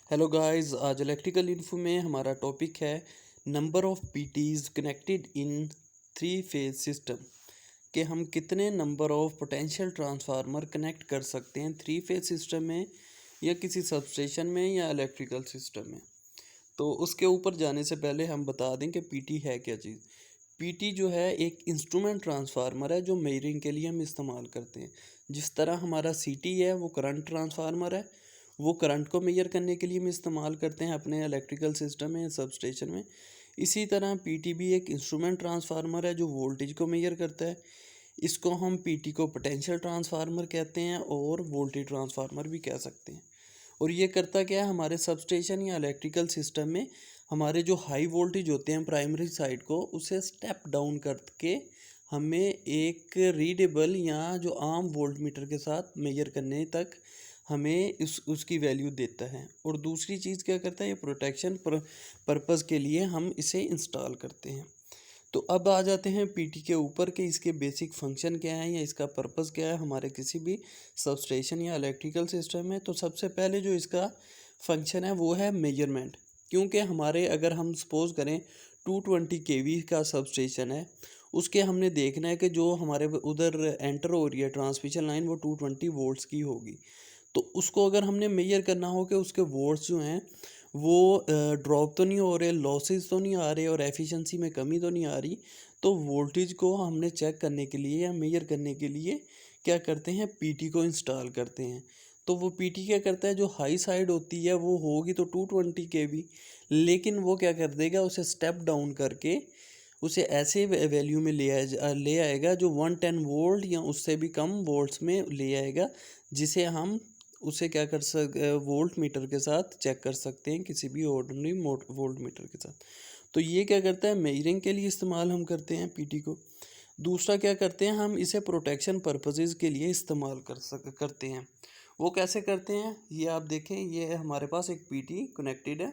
Hello guys, आज electrical info में हमारा टॉपिक है number of PTs connected in three phase system कि हम कितने number of potential transformer connect कर सकते हैं थ्री फेज सिस्टम में या किसी सबस्टेशन में या इलेक्ट्रिकल सिस्टम में। तो उसके ऊपर जाने से पहले हम बता दें कि पीटी है क्या चीज़। पीटी जो है एक इंस्ट्रूमेंट ट्रांसफार्मर है जो मेजरिंग के लिए हम इस्तेमाल करते हैं। जिस तरह हमारा सीटी है वो करंट ट्रांसफार्मर है, वो करंट को मेजर करने के लिए हम इस्तेमाल करते हैं अपने इलेक्ट्रिकल सिस्टम में, सब स्टेशन में। इसी तरह पीटी भी एक इंस्ट्रूमेंट ट्रांसफार्मर है जो वोल्टेज को मेजर करता है। इसको हम पीटी को पोटेंशियल ट्रांसफार्मर कहते हैं और वोल्टेज ट्रांसफार्मर भी कह सकते हैं। और ये करता क्या है, हमारे सबस्टेशन या इलेक्ट्रिकल सिस्टम में हमारे जो हाई वोल्टेज होते हैं प्राइमरी साइड को उसे स्टेप डाउन करके हमें एक रीडेबल या जो आम वोल्ट मीटर के साथ मेजर करने तक हमें उसकी वैल्यू देता है। और दूसरी चीज़ क्या करता है, ये प्रोटेक्शन पर्पज़ के लिए हम इसे इंस्टॉल करते हैं। तो अब आ जाते हैं पीटी के ऊपर कि इसके बेसिक फंक्शन क्या है या इसका पर्पस क्या है हमारे किसी भी सबस्टेशन या इलेक्ट्रिकल सिस्टम में। तो सबसे पहले जो इसका फंक्शन है वो है मेजरमेंट। क्योंकि हमारे अगर हम सपोज़ करें 220 केवी का सबस्टेशन है, उसके हमने देखना है कि जो हमारे उधर एंटर हो रही है ट्रांसमिशन लाइन वो 220 वोल्ट्स की होगी। तो उसको अगर हमने मेजर करना हो कि उसके वोल्ट्स जो हैं वो ड्रॉप तो नहीं हो रहे, लॉसेस तो नहीं आ रहे और एफिशिएंसी में कमी तो नहीं आ रही, तो वोल्टेज को हमने चेक करने के लिए या मेजर करने के लिए क्या करते हैं, पीटी को इंस्टॉल करते हैं। तो वो पीटी क्या करता है, जो हाई साइड होती है वो होगी तो 220 केवी, लेकिन वो क्या कर देगा, उसे स्टेप डाउन करके उसे ऐसे वैल्यू में ले आएगा जो 110 वोल्ट या उससे भी कम वोल्ट्स में ले आएगा, जिसे हम उसे क्या कर वोल्ट मीटर के साथ चेक कर सकते हैं, किसी भी ऑर्डिनरी वोल्ट मीटर के साथ। तो ये क्या करता है, मेजरिंग के लिए इस्तेमाल हम करते हैं पीटी को। दूसरा क्या करते हैं, हम इसे प्रोटेक्शन पर्पसेस के लिए इस्तेमाल करते हैं। वो कैसे करते हैं, ये आप देखें, ये हमारे पास एक पीटी कनेक्टेड है।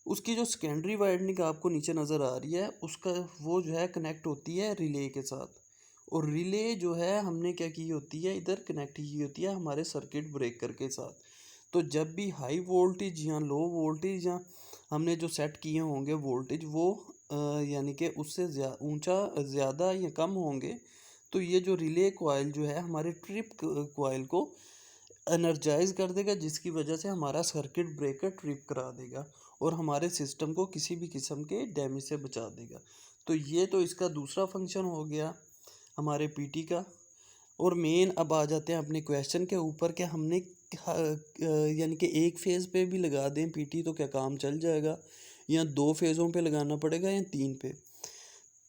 उसकी जो सेकेंडरी वाइंडिंग आपको नीचे नज़र आ रही है उसका वो जो है कनेक्ट होती है रिले के साथ। और रिले जो है हमने क्या की होती है, इधर कनेक्ट की होती है हमारे सर्किट ब्रेकर के साथ। तो जब भी हाई वोल्टेज या लो वोल्टेज या हमने जो सेट किए होंगे वोल्टेज वो यानी कि उससे ऊंचा ज़्यादा या कम होंगे, तो ये जो रिले कॉइल जो है हमारे ट्रिप कॉइल को एनर्जाइज कर देगा, जिसकी वजह से हमारा सर्किट ब्रेकर ट्रिप करा देगा और हमारे सिस्टम को किसी भी किस्म के डैमेज से बचा देगा। तो ये तो इसका दूसरा फंक्शन हो गया हमारे पीटी का। और मेन अब आ जाते हैं अपने क्वेश्चन के ऊपर कि हमने यानी कि एक फेज़ पे भी लगा दें पीटी तो क्या काम चल जाएगा, या दो फेज़ों पे लगाना पड़ेगा या तीन पे।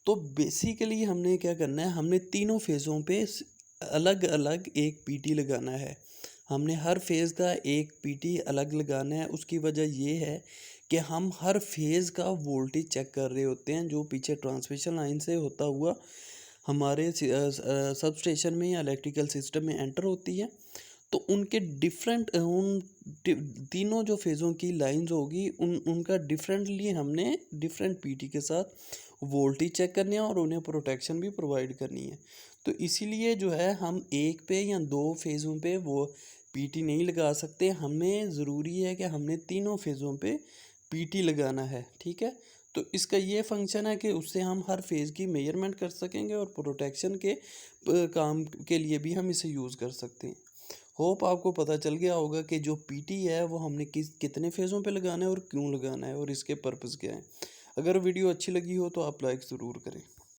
तो बेसिकली हमने क्या करना है, हमने तीनों फेज़ों पे अलग अलग एक पीटी लगाना है। हमने हर फेज़ का एक पीटी अलग लगाना है। उसकी वजह ये है कि हम हर फेज़ का वोल्टेज चेक कर रहे होते हैं जो पीछे ट्रांसमिशन लाइन से होता हुआ हमारे सब स्टेशन में या इलेक्ट्रिकल सिस्टम में एंटर होती है। तो उनके डिफरेंट तीनों जो फेज़ों की लाइंस होगी उनका डिफरेंटली हमने डिफरेंट पीटी के साथ वोल्टेज चेक करनी है और उन्हें प्रोटेक्शन भी प्रोवाइड करनी है। तो इसीलिए जो है हम एक पे या दो फेज़ों पे वो पीटी नहीं लगा सकते, हमें ज़रूरी है कि हमने तीनों फेज़ों पे पीटी लगाना है। ठीक है, तो इसका ये फंक्शन है कि उससे हम हर फेज़ की मेजरमेंट कर सकेंगे और प्रोटेक्शन के काम के लिए भी हम इसे यूज़ कर सकते हैं। होप आपको पता चल गया होगा कि जो पीटी है वो हमने कितने फेज़ों पे लगाना है और क्यों लगाना है और इसके पर्पज़ क्या है। अगर वीडियो अच्छी लगी हो तो आप लाइक ज़रूर करें।